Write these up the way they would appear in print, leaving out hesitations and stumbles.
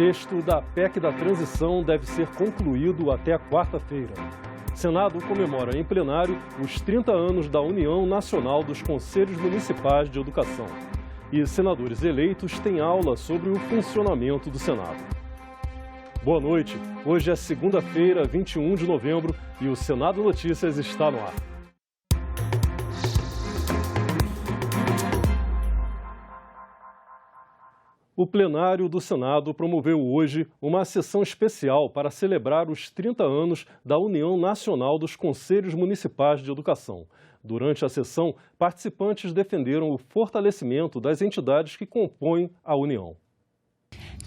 texto da PEC da transição deve ser concluído até a quarta-feira. O Senado comemora em plenário os 30 anos da União Nacional dos Conselhos Municipais de Educação. E senadores eleitos têm aula sobre o funcionamento do Senado. Boa noite. Hoje é segunda-feira, 21 de novembro, e o Senado Notícias está no ar. O plenário do Senado promoveu hoje uma sessão especial para celebrar os 30 anos da União Nacional dos Conselhos Municipais de Educação. Durante a sessão, participantes defenderam o fortalecimento das entidades que compõem a União.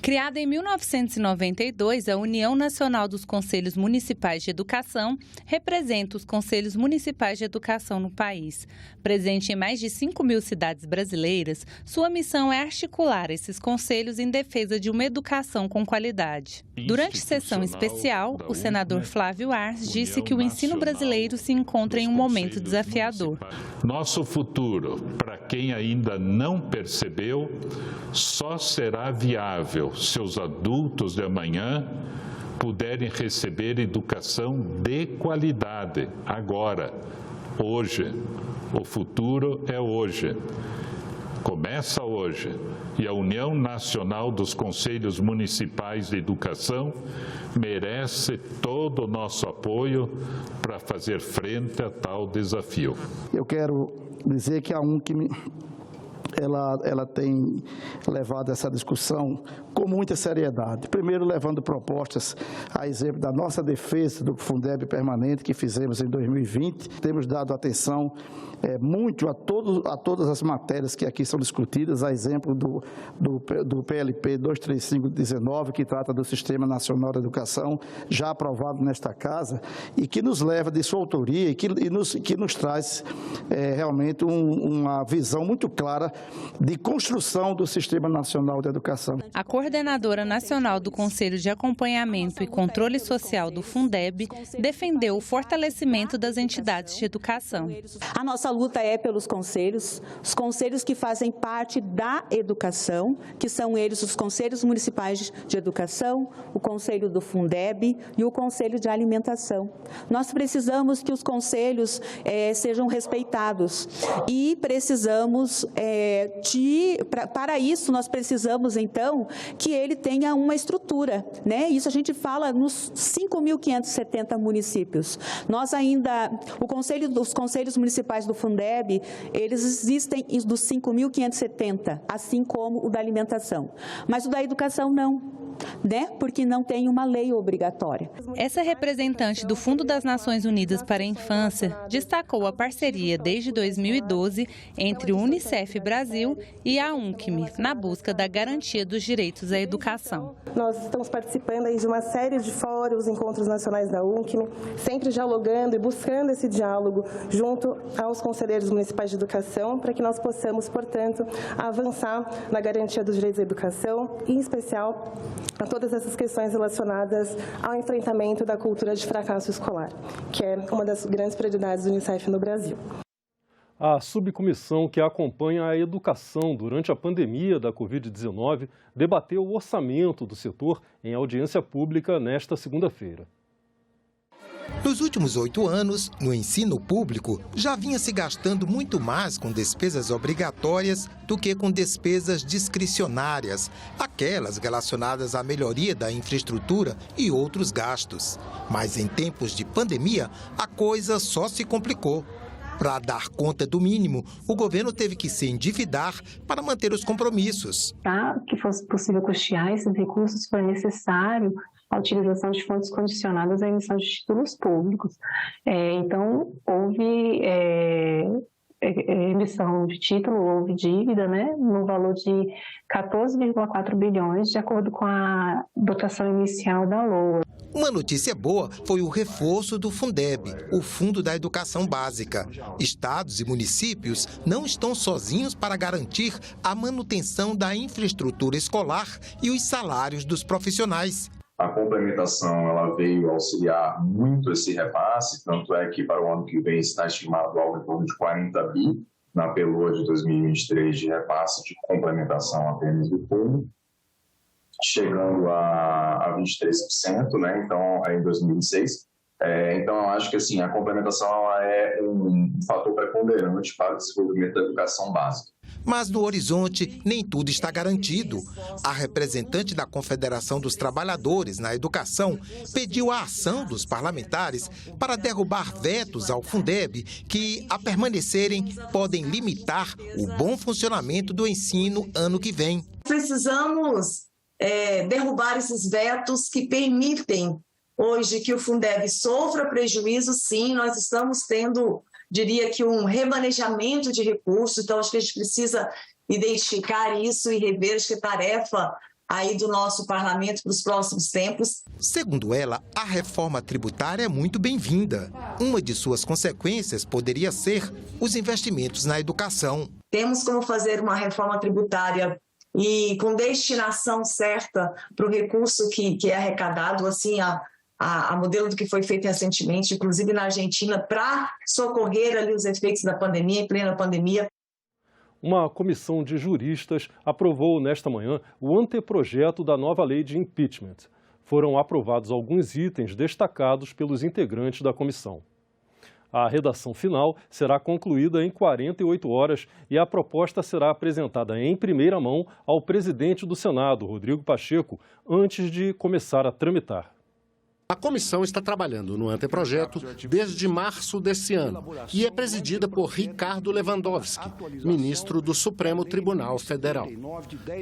Criada em 1992, a União Nacional dos Conselhos Municipais de Educação representa os conselhos municipais de educação no país. Presente em mais de 5.000 cidades brasileiras, sua missão é articular esses conselhos em defesa de uma educação com qualidade. Durante sessão especial, o senador Flávio Arce disse que o ensino brasileiro se encontra em um momento desafiador. Nosso futuro, para quem ainda não percebeu, só será viável se os adultos de amanhã puderem receber educação de qualidade agora, hoje. O futuro é hoje. Começa hoje. E a União Nacional dos Conselhos Municipais de Educação merece todo o nosso apoio para fazer frente a tal desafio. Eu quero dizer que a UNCM ela tem levado essa discussão com muita seriedade. Primeiro, levando propostas, a exemplo da nossa defesa do Fundeb permanente que fizemos em 2020. Temos dado atenção muito a todas as matérias que aqui são discutidas, a exemplo do PLP 235/19, que trata do Sistema Nacional de Educação, já aprovado nesta casa, e que nos leva de sua autoria e que nos traz realmente uma visão muito clara de construção do Sistema Nacional de Educação. A coordenadora nacional do Conselho de Acompanhamento e Controle Social do Fundeb defendeu o fortalecimento das entidades de educação. A nossa luta é pelos conselhos, os conselhos que fazem parte da educação, que são eles os conselhos municipais de educação, o conselho do Fundeb e o conselho de alimentação. Nós precisamos que os conselhos sejam respeitados e precisamos para isso nós precisamos então que ele tenha uma estrutura, né? Isso a gente fala nos 5.570 municípios. Nós ainda, os conselhos municipais do Fundeb, eles existem dos 5.570, assim como o da alimentação. Mas o da educação não, né? Porque não tem uma lei obrigatória. Essa representante do Fundo das Nações Unidas para a Infância destacou a parceria desde 2012 entre o Unicef Brasil e a UNCM na busca da garantia dos direitos à educação. Nós estamos participando aí de uma série de fóruns, encontros nacionais da UNCM, sempre dialogando e buscando esse diálogo junto aos conselheiros municipais de educação, para que nós possamos, portanto, avançar na garantia dos direitos à educação, em especial a todas essas questões relacionadas ao enfrentamento da cultura de fracasso escolar, que é uma das grandes prioridades do Unicef no Brasil. A subcomissão que acompanha a educação durante a pandemia da Covid-19 debateu o orçamento do setor em audiência pública nesta segunda-feira. Nos últimos 8 anos, no ensino público, já vinha se gastando muito mais com despesas obrigatórias do que com despesas discricionárias, aquelas relacionadas à melhoria da infraestrutura e outros gastos. Mas em tempos de pandemia, a coisa só se complicou. Para dar conta do mínimo, o governo teve que se endividar para manter os compromissos. Para que fosse possível custear esses recursos, foi necessário a utilização de fontes condicionadas à emissão de títulos públicos. Então, houve emissão de título, houve dívida, né, no valor de 14,4 bilhões, de acordo com a dotação inicial da LOA. Uma notícia boa foi o reforço do Fundeb, o Fundo da Educação Básica. Estados e municípios não estão sozinhos para garantir a manutenção da infraestrutura escolar e os salários dos profissionais. A complementação ela veio auxiliar muito esse repasse, tanto é que para o ano que vem está estimado algo em torno de 40 bi na PELOA de 2023 de repasse de complementação apenas do fundo. chegando a 23%, né? Então, em 2026. Então, eu acho que assim, a complementação é um fator preponderante para o desenvolvimento da educação básica. Mas no horizonte, nem tudo está garantido. A representante da Confederação dos Trabalhadores na Educação pediu a ação dos parlamentares para derrubar vetos ao Fundeb que, a permanecerem, podem limitar o bom funcionamento do ensino ano que vem. Precisamos derrubar esses vetos que permitem hoje que o Fundeb sofra prejuízo. Sim, nós estamos tendo, diria que um remanejamento de recursos, então acho que a gente precisa identificar isso e rever, acho que é tarefa aí do nosso parlamento para os próximos tempos. Segundo ela, a reforma tributária é muito bem-vinda. Uma de suas consequências poderia ser os investimentos na educação. Temos como fazer uma reforma tributária e com destinação certa para o recurso que é arrecadado, assim, a modelo do que foi feito recentemente, inclusive na Argentina, para socorrer ali os efeitos da pandemia, em plena pandemia. Uma comissão de juristas aprovou nesta manhã o anteprojeto da nova lei de impeachment. Foram aprovados alguns itens destacados pelos integrantes da comissão. A redação final será concluída em 48 horas e a proposta será apresentada em primeira mão ao presidente do Senado, Rodrigo Pacheco, antes de começar a tramitar. A comissão está trabalhando no anteprojeto desde março desse ano e é presidida por Ricardo Lewandowski, ministro do Supremo Tribunal Federal.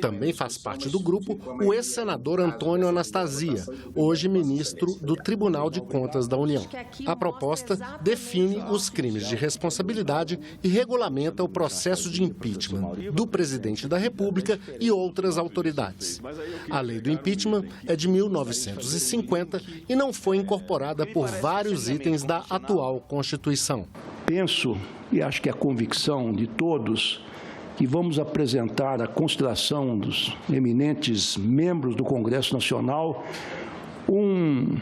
Também faz parte do grupo o ex-senador Antônio Anastasia, hoje ministro do Tribunal de Contas da União. A proposta define os crimes de responsabilidade e regulamenta o processo de impeachment do presidente da República e outras autoridades. A lei do impeachment é de 1950 e não foi incorporada por vários itens da atual Constituição. Penso, e acho que é a convicção de todos, que vamos apresentar à consideração dos eminentes membros do Congresso Nacional um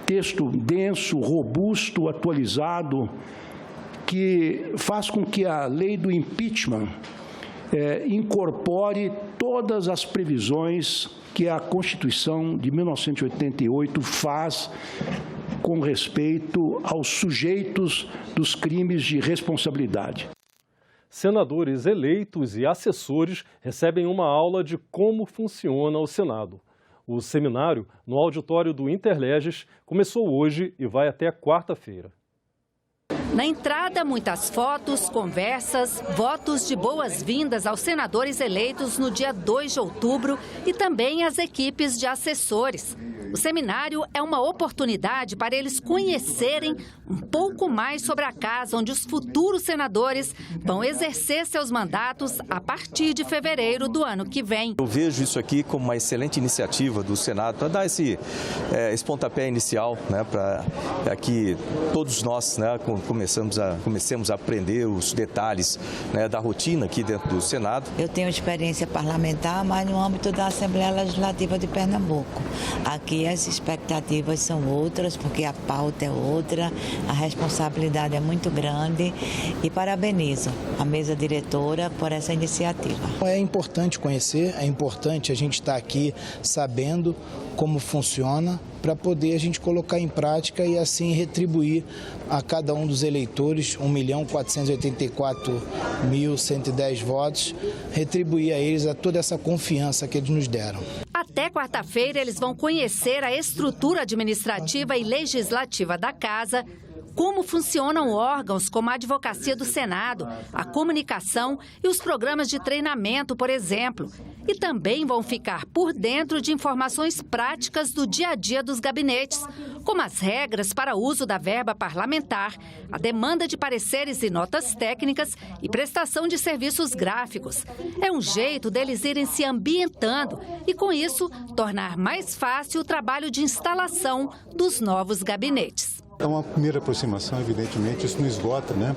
texto denso, robusto, atualizado, que faz com que a lei do impeachment incorpore todas as previsões que a Constituição de 1988 faz com respeito aos sujeitos dos crimes de responsabilidade. Senadores eleitos e assessores recebem uma aula de como funciona o Senado. O seminário, no auditório do Interleges, começou hoje e vai até quarta-feira. Na entrada, muitas fotos, conversas, votos de boas-vindas aos senadores eleitos no dia 2 de outubro e também às equipes de assessores. O seminário é uma oportunidade para eles conhecerem um pouco mais sobre a casa onde os futuros senadores vão exercer seus mandatos a partir de fevereiro do ano que vem. Eu vejo isso aqui como uma excelente iniciativa do Senado para dar esse pontapé inicial, né, para que todos nós, né, comecemos a aprender os detalhes, né, da rotina aqui dentro do Senado. Eu tenho experiência parlamentar, mas no âmbito da Assembleia Legislativa de Pernambuco. Aqui as expectativas são outras, porque a pauta é outra, a responsabilidade é muito grande e parabenizo a mesa diretora por essa iniciativa. É importante conhecer, é importante a gente estar aqui sabendo como funciona para poder a gente colocar em prática e assim retribuir a cada um dos eleitores 1.484.110 votos, retribuir a eles a toda essa confiança que eles nos deram. Até quarta-feira, eles vão conhecer a estrutura administrativa e legislativa da Casa, como funcionam órgãos como a Advocacia do Senado, a comunicação e os programas de treinamento, por exemplo. E também vão ficar por dentro de informações práticas do dia a dia dos gabinetes, como as regras para uso da verba parlamentar, a demanda de pareceres e notas técnicas e prestação de serviços gráficos. É um jeito deles irem se ambientando e, com isso, tornar mais fácil o trabalho de instalação dos novos gabinetes. É uma primeira aproximação, evidentemente, isso não esgota, né?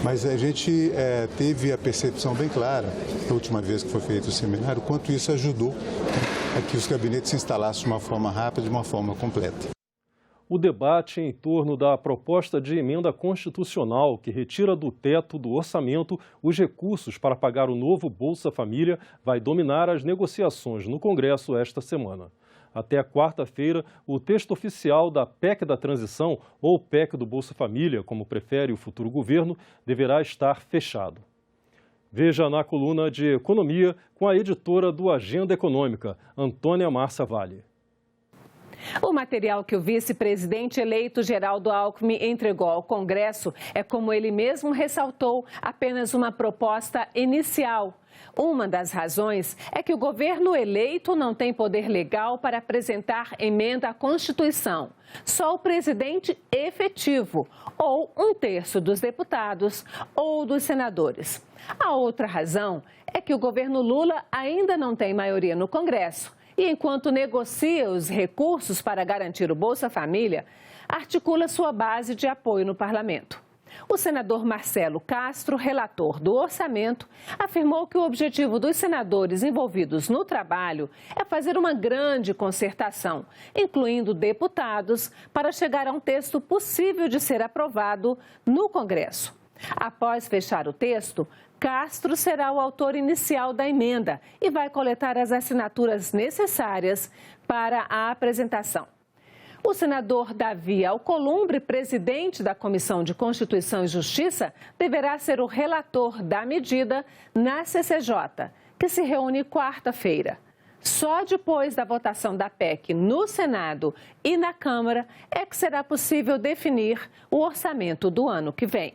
Mas a gente teve a percepção bem clara, da última vez que foi feito o seminário, quanto isso ajudou a que os gabinetes se instalassem de uma forma rápida, de uma forma completa. o debate em torno da proposta de emenda constitucional que retira do teto do orçamento os recursos para pagar o novo Bolsa Família vai dominar as negociações no Congresso esta semana. Até quarta-feira, o texto oficial da PEC da Transição, ou PEC do Bolsa Família, como prefere o futuro governo, deverá estar fechado. Veja na coluna de Economia com a editora do Agenda Econômica, Antônia Márcia Vale. O material que o vice-presidente eleito Geraldo Alckmin entregou ao Congresso é, como ele mesmo ressaltou, apenas uma proposta inicial. Uma das razões é que o governo eleito não tem poder legal para apresentar emenda à Constituição. Só o presidente efetivo, ou 1/3 dos deputados ou dos senadores. A outra razão é que o governo Lula ainda não tem maioria no Congresso. E enquanto negocia os recursos para garantir o Bolsa Família, articula sua base de apoio no parlamento. O senador Marcelo Castro, relator do orçamento, afirmou que o objetivo dos senadores envolvidos no trabalho é fazer uma grande concertação, incluindo deputados, para chegar a um texto possível de ser aprovado no Congresso. Após fechar o texto, Castro será o autor inicial da emenda e vai coletar as assinaturas necessárias para a apresentação. O senador Davi Alcolumbre, presidente da Comissão de Constituição e Justiça, deverá ser o relator da medida na CCJ, que se reúne quarta-feira. Só depois da votação da PEC no Senado e na Câmara é que será possível definir o orçamento do ano que vem.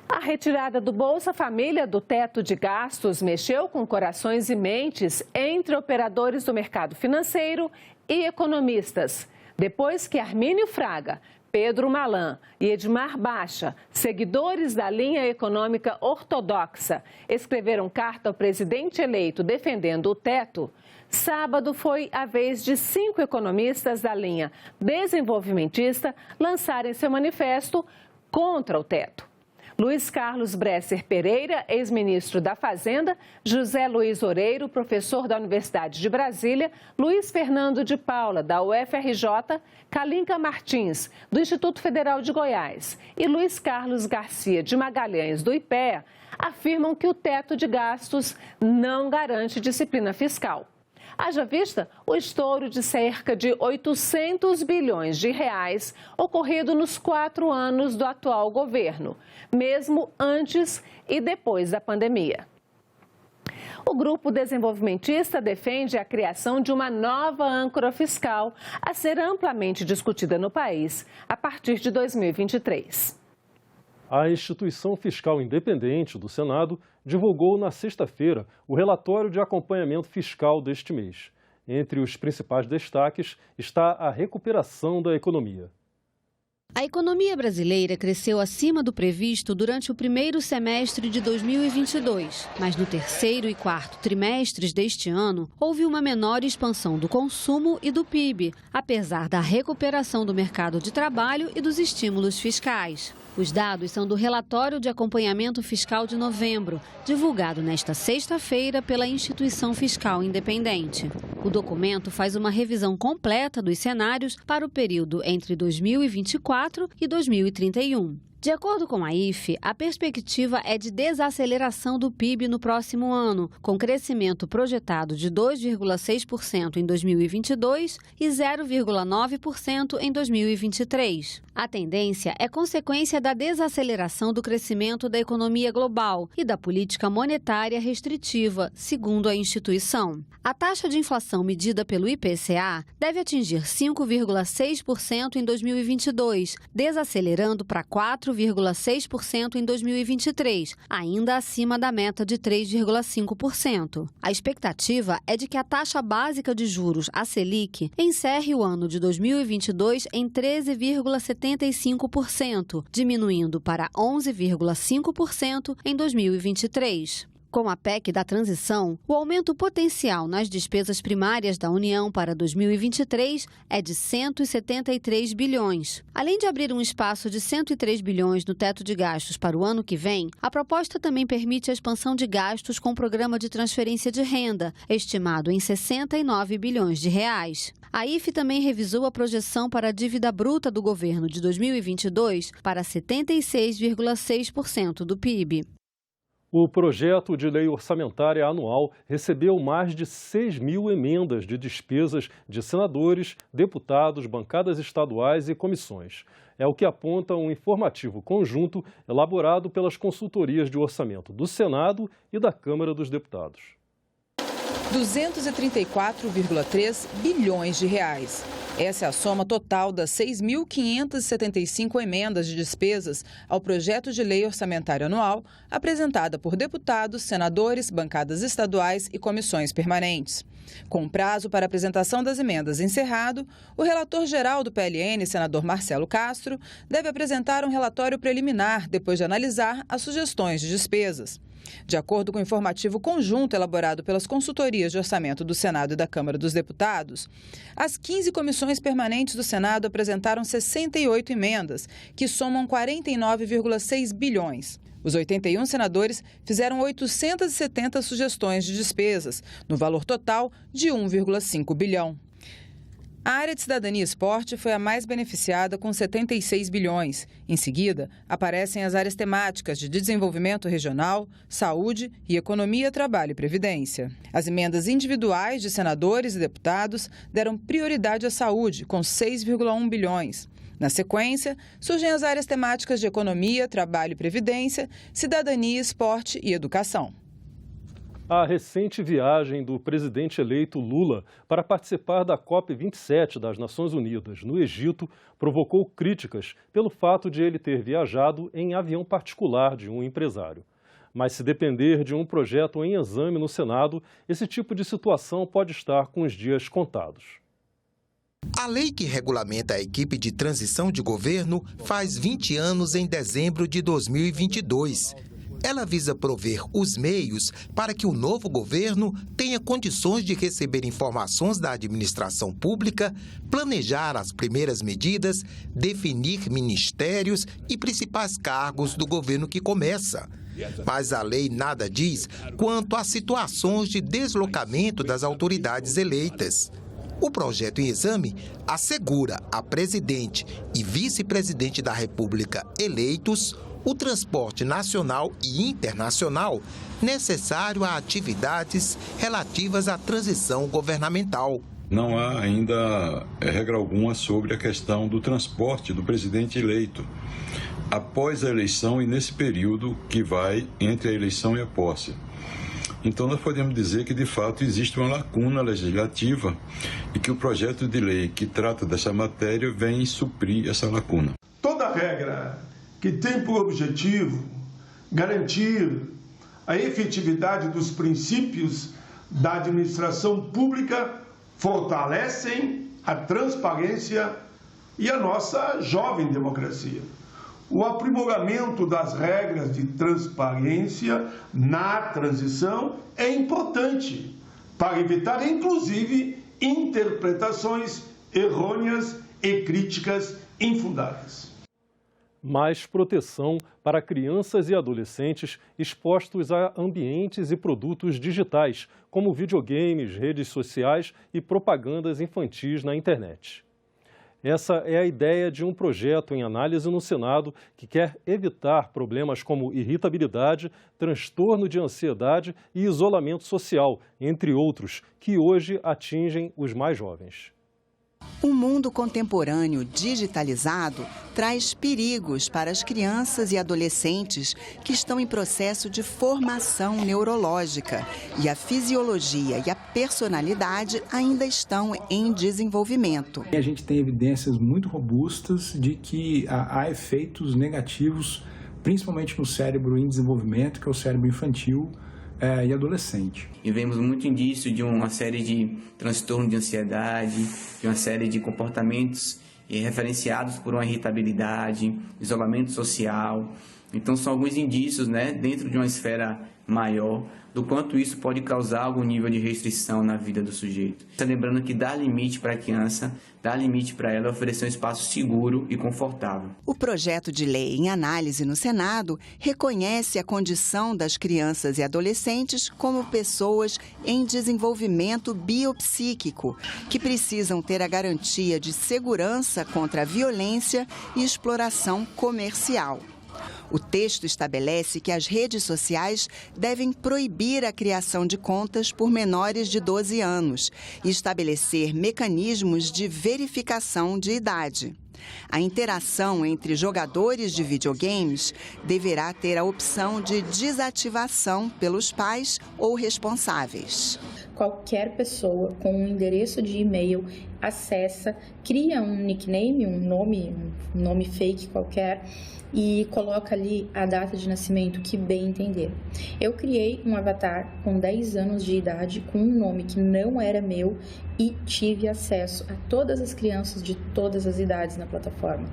A retirada do Bolsa Família do teto de gastos mexeu com corações e mentes entre operadores do mercado financeiro e economistas. Depois que Armínio Fraga, Pedro Malan e Edmar Baixa, seguidores da linha econômica ortodoxa, escreveram carta ao presidente eleito defendendo o teto, sábado foi a vez de 5 economistas da linha desenvolvimentista lançarem seu manifesto contra o teto. Luiz Carlos Bresser Pereira, ex-ministro da Fazenda, José Luiz Oreiro, professor da Universidade de Brasília, Luiz Fernando de Paula, da UFRJ, Kalinka Martins, do Instituto Federal de Goiás e Luiz Carlos Garcia de Magalhães, do IPEA, afirmam que o teto de gastos não garante disciplina fiscal. Haja vista o estouro de cerca de 800 bilhões de reais ocorrido nos 4 anos do atual governo, mesmo antes e depois da pandemia. O grupo desenvolvimentista defende a criação de uma nova âncora fiscal a ser amplamente discutida no país a partir de 2023. A Instituição Fiscal Independente do Senado divulgou na sexta-feira o relatório de acompanhamento fiscal deste mês. Entre os principais destaques está a recuperação da economia. A economia brasileira cresceu acima do previsto durante o primeiro semestre de 2022, mas no terceiro e quarto trimestres deste ano houve uma menor expansão do consumo e do PIB, apesar da recuperação do mercado de trabalho e dos estímulos fiscais. Os dados são do relatório de acompanhamento fiscal de novembro, divulgado nesta sexta-feira pela Instituição Fiscal Independente. O documento faz uma revisão completa dos cenários para o período entre 2024 e 2031. De acordo com a IFE, a perspectiva é de desaceleração do PIB no próximo ano, com crescimento projetado de 2,6% em 2022 e 0,9% em 2023. A tendência é consequência da desaceleração do crescimento da economia global e da política monetária restritiva, segundo a instituição. A taxa de inflação medida pelo IPCA deve atingir 5,6% em 2022, desacelerando para 4,6% em 2023, ainda acima da meta de 3,5%. A expectativa é de que a taxa básica de juros, a Selic, encerre o ano de 2022 em 13,75%, diminuindo para 11,5% em 2023. Com a PEC da transição, o aumento potencial nas despesas primárias da União para 2023 é de 173 bilhões. Além de abrir um espaço de 103 bilhões no teto de gastos para o ano que vem, a proposta também permite a expansão de gastos com o programa de transferência de renda, estimado em 69 bilhões de reais. A IFE também revisou a projeção para a dívida bruta do governo de 2022 para 76,6% do PIB. O projeto de lei orçamentária anual recebeu mais de 6 mil emendas de despesas de senadores, deputados, bancadas estaduais e comissões. É o que aponta um informativo conjunto elaborado pelas consultorias de orçamento do Senado e da Câmara dos Deputados. 234,3 bilhões de reais. Essa é a soma total das 6.575 emendas de despesas ao projeto de lei orçamentária anual, apresentada por deputados, senadores, bancadas estaduais e comissões permanentes. Com o prazo para apresentação das emendas encerrado, o relator-geral do PLN, senador Marcelo Castro, deve apresentar um relatório preliminar depois de analisar as sugestões de despesas. De acordo com o informativo conjunto elaborado pelas consultorias de orçamento do Senado e da Câmara dos Deputados, as 15 comissões permanentes do Senado apresentaram 68 emendas, que somam 49,6 bilhões. Os 81 senadores fizeram 870 sugestões de despesas, no valor total de 1,5 bilhão. A área de cidadania e esporte foi a mais beneficiada, com 76 bilhões. Em seguida, aparecem as áreas temáticas de desenvolvimento regional, saúde e economia, trabalho e previdência. As emendas individuais de senadores e deputados deram prioridade à saúde, com 6,1 bilhões. Na sequência, surgem as áreas temáticas de economia, trabalho e previdência, cidadania, esporte e educação. A recente viagem do presidente eleito Lula para participar da COP27 das Nações Unidas no Egito provocou críticas pelo fato de ele ter viajado em avião particular de um empresário. Mas se depender de um projeto em exame no Senado, esse tipo de situação pode estar com os dias contados. A lei que regulamenta a equipe de transição de governo faz 20 anos em dezembro de 2022. Ela visa prover os meios para que o novo governo tenha condições de receber informações da administração pública, planejar as primeiras medidas, definir ministérios e principais cargos do governo que começa. Mas a lei nada diz quanto a situações de deslocamento das autoridades eleitas. O projeto em exame assegura a presidente e vice-presidente da República eleitos o transporte nacional e internacional necessário a atividades relativas à transição governamental. Não há ainda regra alguma sobre a questão do transporte do presidente eleito após a eleição e nesse período que vai entre a eleição e a posse. Então, nós podemos dizer que, de fato, existe uma lacuna legislativa e que o projeto de lei que trata dessa matéria vem suprir essa lacuna. Toda regra que tem por objetivo garantir a efetividade dos princípios da administração pública fortalecem a transparência e a nossa jovem democracia. O aprimoramento das regras de transparência na transição é importante para evitar, inclusive, interpretações errôneas e críticas infundadas. Mais proteção para crianças e adolescentes expostos a ambientes e produtos digitais, como videogames, redes sociais e propagandas infantis na internet. Essa é a ideia de um projeto em análise no Senado que quer evitar problemas como irritabilidade, transtorno de ansiedade e isolamento social, entre outros, que hoje atingem os mais jovens. O mundo contemporâneo digitalizado traz perigos para as crianças e adolescentes que estão em processo de formação neurológica e a fisiologia e a personalidade ainda estão em desenvolvimento. A gente tem evidências muito robustas de que há efeitos negativos, principalmente no cérebro em desenvolvimento, que é o cérebro infantil e adolescente. E vemos muito indício de uma série de transtornos de ansiedade, de uma série de comportamentos referenciados por uma irritabilidade, isolamento social. Então, são alguns indícios, dentro de uma esfera maior, do quanto isso pode causar algum nível de restrição na vida do sujeito. Lembrando que dá limite para a criança, dá limite para ela oferecer um espaço seguro e confortável. O projeto de lei em análise no Senado reconhece a condição das crianças e adolescentes como pessoas em desenvolvimento biopsíquico, que precisam ter a garantia de segurança contra a violência e exploração comercial. O texto estabelece que as redes sociais devem proibir a criação de contas por menores de 12 anos e estabelecer mecanismos de verificação de idade. A interação entre jogadores de videogames deverá ter a opção de desativação pelos pais ou responsáveis. Qualquer pessoa com um endereço de e-mail acessa, cria um nickname, um nome fake qualquer e coloca ali a data de nascimento que bem entender. Eu criei um avatar com 10 anos de idade com um nome que não era meu e tive acesso a todas as crianças de todas as idades na plataforma.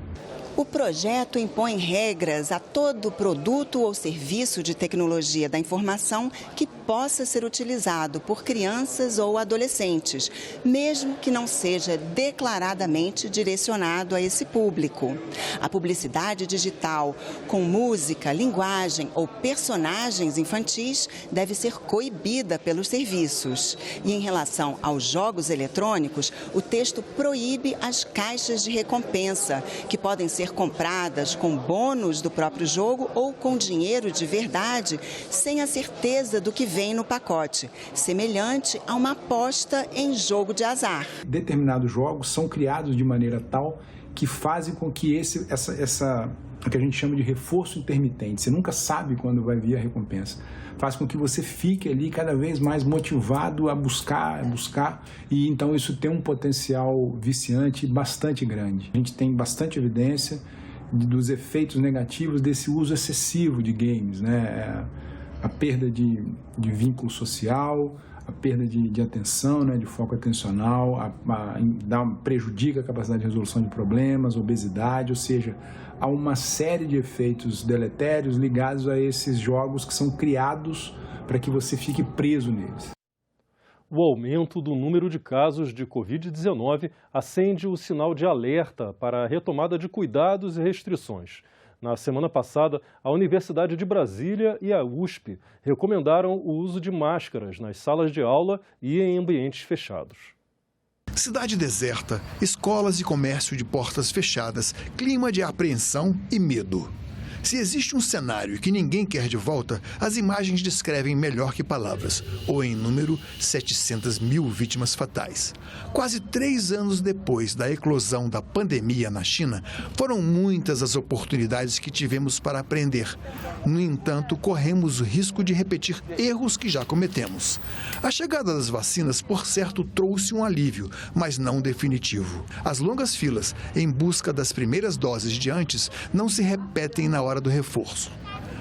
O projeto impõe regras a todo produto ou serviço de tecnologia da informação que possa ser utilizado por crianças ou adolescentes, mesmo que não seja declaradamente direcionado a esse público. A publicidade digital com música, linguagem ou personagens infantis deve ser coibida pelos serviços. E em relação aos jogos eletrônicos, o texto proíbe as caixas de recompensa, que podem ser compradas com bônus do próprio jogo ou com dinheiro de verdade, sem a certeza do que vem no pacote, semelhante a uma aposta em jogo de azar. Determinados jogos são criados de maneira tal que fazem com que o que a gente chama de reforço intermitente, você nunca sabe quando vai vir a recompensa, faz com que você fique ali cada vez mais motivado a buscar, e então isso tem um potencial viciante bastante grande. A gente tem bastante evidência dos efeitos negativos desse uso excessivo de games, né? A perda de vínculo social, a perda de atenção, né, de foco atencional, prejudica a capacidade de resolução de problemas, obesidade, ou seja, há uma série de efeitos deletérios ligados a esses jogos que são criados para que você fique preso neles. O aumento do número de casos de Covid-19 acende o sinal de alerta para a retomada de cuidados e restrições. Na semana passada, a Universidade de Brasília e a USP recomendaram o uso de máscaras nas salas de aula e em ambientes fechados. Cidade deserta, escolas e comércio de portas fechadas, clima de apreensão e medo. Se existe um cenário que ninguém quer de volta, as imagens descrevem melhor que palavras, ou em número, 700 mil vítimas fatais. Quase 3 anos depois da eclosão da pandemia na China, foram muitas as oportunidades que tivemos para aprender. No entanto, corremos o risco de repetir erros que já cometemos. A chegada das vacinas, por certo, trouxe um alívio, mas não definitivo. As longas filas em busca das primeiras doses de antes não se repetem na hora do reforço.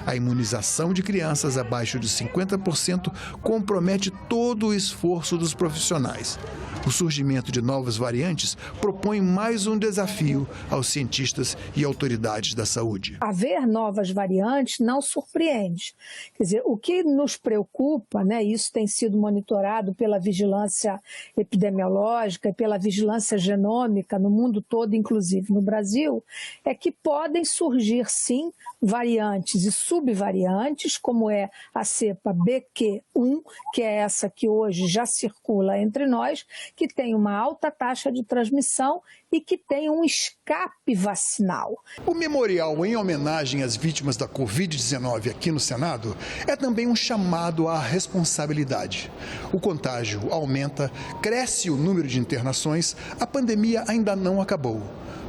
A imunização de crianças abaixo de 50% compromete todo o esforço dos profissionais. O surgimento de novas variantes propõe mais um desafio aos cientistas e autoridades da saúde. Haver novas variantes não surpreende. Quer dizer, o que nos preocupa, né, isso tem sido monitorado pela vigilância epidemiológica e pela vigilância genômica no mundo todo, inclusive no Brasil, é que podem surgir, sim, variantes e subvariantes, como é a cepa BQ1, que é essa que hoje já circula entre nós, que tem uma alta taxa de transmissão e que tem um escape vacinal. O memorial em homenagem às vítimas da Covid-19 aqui no Senado é também um chamado à responsabilidade. O contágio aumenta, cresce o número de internações, a pandemia ainda não acabou.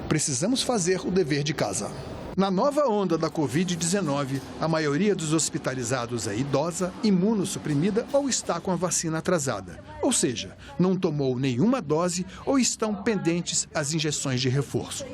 Precisamos fazer o dever de casa. Na nova onda da Covid-19, a maioria dos hospitalizados é idosa, imunossuprimida ou está com a vacina atrasada. Ou seja, não tomou nenhuma dose ou estão pendentes as injeções de reforço.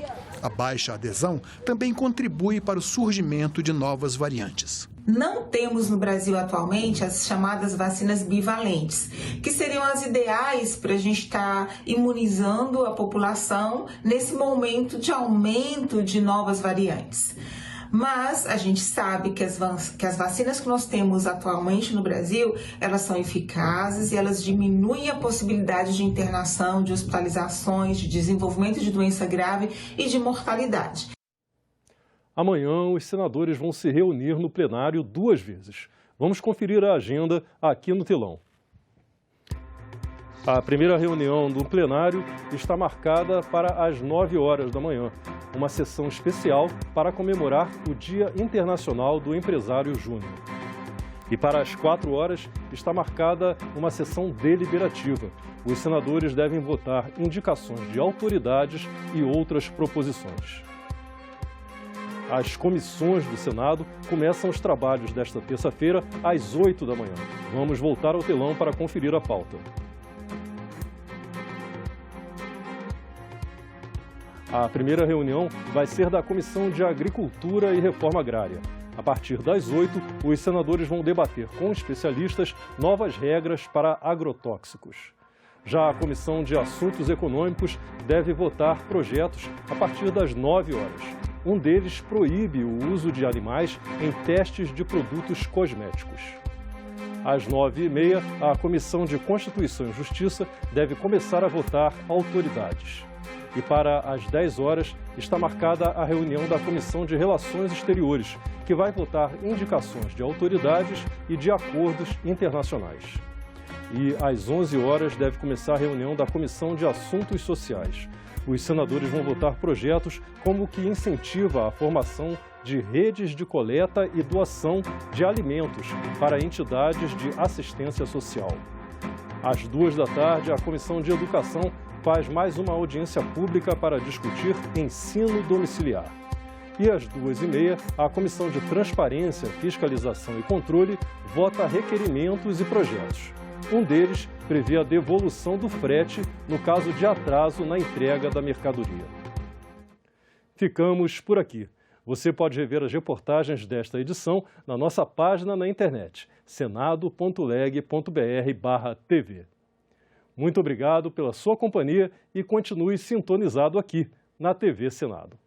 A baixa adesão também contribui para o surgimento de novas variantes. Não temos no Brasil atualmente as chamadas vacinas bivalentes, que seriam as ideais para a gente estar imunizando a população nesse momento de aumento de novas variantes. Mas a gente sabe que as vacinas que nós temos atualmente no Brasil, elas são eficazes e elas diminuem a possibilidade de internação, de hospitalizações, de desenvolvimento de doença grave e de mortalidade. Amanhã, os senadores vão se reunir no plenário 2 vezes. Vamos conferir a agenda aqui no telão. A primeira reunião do plenário está marcada para as 9 horas da manhã, uma sessão especial para comemorar o Dia Internacional do Empresário Júnior. E para as 4 horas está marcada uma sessão deliberativa. Os senadores devem votar indicações de autoridades e outras proposições. As comissões do Senado começam os trabalhos desta terça-feira às 8 da manhã. Vamos voltar ao telão para conferir a pauta. A primeira reunião vai ser da Comissão de Agricultura e Reforma Agrária. A partir das 8, os senadores vão debater com especialistas novas regras para agrotóxicos. Já a Comissão de Assuntos Econômicos deve votar projetos a partir das 9 horas. Um deles proíbe o uso de animais em testes de produtos cosméticos. Às 9h30, a Comissão de Constituição e Justiça deve começar a votar autoridades. E para as 10 horas está marcada a reunião da Comissão de Relações Exteriores, que vai votar indicações de autoridades e de acordos internacionais. E às 11 horas deve começar a reunião da Comissão de Assuntos Sociais. Os senadores vão votar projetos como o que incentiva a formação de redes de coleta e doação de alimentos para entidades de assistência social. Às 2 da tarde, a Comissão de Educação faz mais uma audiência pública para discutir ensino domiciliar. E às 2h30, a Comissão de Transparência, Fiscalização e Controle vota requerimentos e projetos. Um deles prevê a devolução do frete no caso de atraso na entrega da mercadoria. Ficamos por aqui. Você pode rever as reportagens desta edição na nossa página na internet, senado.leg.br/tv. Muito obrigado pela sua companhia e continue sintonizado aqui na TV Senado.